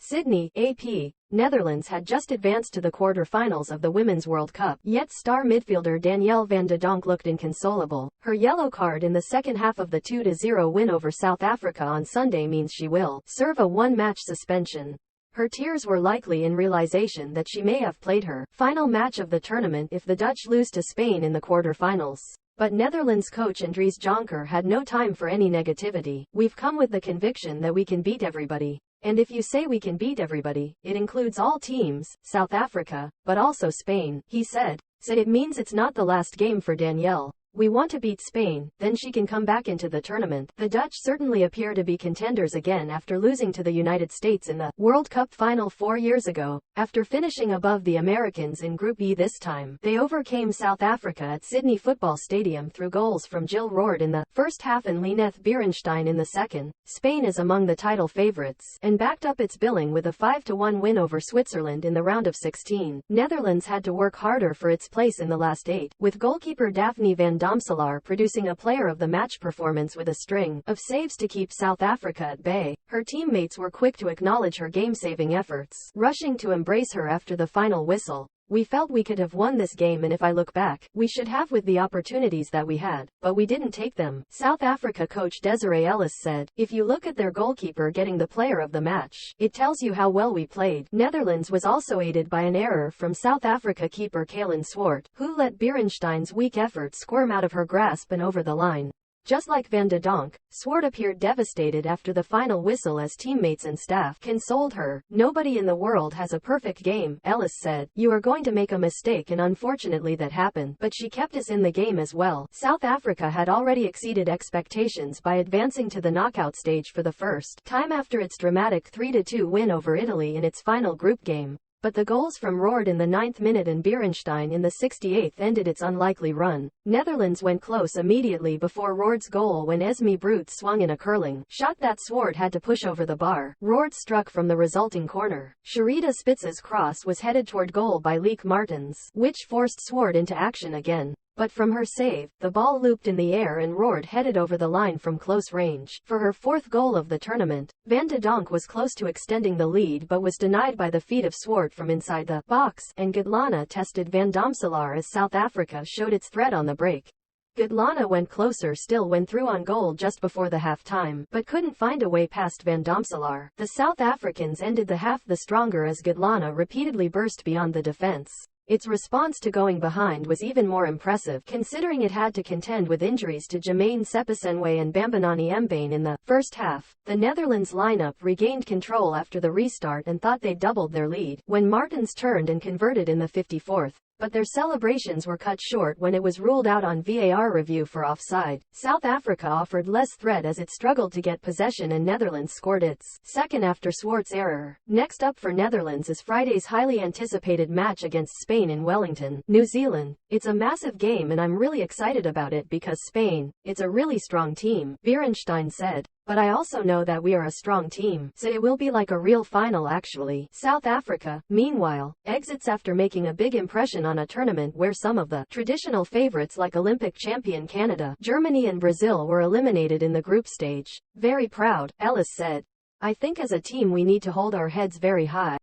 Sydney, AP. Netherlands had just advanced to the quarterfinals of the Women's World Cup, yet star midfielder Danielle van de Donk looked inconsolable. Her yellow card in the second half of the 2-0 win over South Africa on Sunday means she will serve a one-match suspension. Her tears were likely in realization that she may have played her final match of the tournament if the Dutch lose to Spain in the quarterfinals. But Netherlands coach Andries Jonker had no time for any negativity. "We've come with the conviction that we can beat everybody. And if you say we can beat everybody, it includes all teams, South Africa, but also Spain," he said. So it means it's not the last game for Danielle. "We want to beat Spain, then she can come back into the tournament." The Dutch certainly appear to be contenders again after losing to the United States in the World Cup final 4 years ago. After finishing above the Americans in Group E this time, they overcame South Africa at Sydney Football Stadium through goals from Jill Roord in the first half and Lieneth Beerenstein in the second. Spain is among the title favourites, and backed up its billing with a 5-1 win over Switzerland in the round of 16. Netherlands had to work harder for its place in the last 8, with goalkeeper Daphne van Domselaar producing a player of the match performance with a string of saves to keep South Africa at bay. Her teammates were quick to acknowledge her game-saving efforts, rushing to embrace her after the final whistle. "We felt we could have won this game, and if I look back, we should have with the opportunities that we had, but we didn't take them," South Africa coach Desiree Ellis said. "If you look at their goalkeeper getting the player of the match, it tells you how well we played." Netherlands was also aided by an error from South Africa keeper Kaelin Swart, who let Beerenstein's weak effort squirm out of her grasp and over the line. Just like Van de Donk, Swart appeared devastated after the final whistle as teammates and staff consoled her. "Nobody in the world has a perfect game," Ellis said. "You are going to make a mistake, and unfortunately that happened, but she kept us in the game as well." South Africa had already exceeded expectations by advancing to the knockout stage for the first time after its dramatic 3-2 win over Italy in its final group game. But the goals from Roord in the 9th minute and Beerenstein in the 68th ended its unlikely run. Netherlands went close immediately before Roord's goal when Esme Brute swung in a curling shot that Swart had to push over the bar. Roord struck from the resulting corner. Sharita Spitz's cross was headed toward goal by Lieke Martens, which forced Swart into action again. But from her save, the ball looped in the air and Roord headed over the line from close range. For her 4th goal of the tournament, Van de Donk was close to extending the lead but was denied by the feet of Swart from inside the box, and Gudlana tested Van Domselaar as South Africa showed its threat on the break. Gudlana went closer still when through on goal just before the half-time, but couldn't find a way past Van Domselaar. The South Africans ended the half the stronger as Gudlana repeatedly burst beyond the defense. Its response to going behind was even more impressive, considering it had to contend with injuries to Jermaine Sepesenwe and Bambanani Mbane in the first half. The Netherlands lineup regained control after the restart and thought they'd doubled their lead when Martens turned and converted in the 54th. But their celebrations were cut short when it was ruled out on VAR review for offside. South Africa offered less threat as it struggled to get possession, and Netherlands scored its second after Swart's error. Next up for Netherlands is Friday's highly anticipated match against Spain in Wellington, New Zealand. "It's a massive game and I'm really excited about it because Spain, it's a really strong team," Beerenstein said. "But I also know that we are a strong team, so it will be like a real final actually." South Africa, meanwhile, exits after making a big impression on a tournament where some of the traditional favorites like Olympic champion Canada, Germany and Brazil were eliminated in the group stage. "Very proud," Ellis said. "I think as a team we need to hold our heads very high.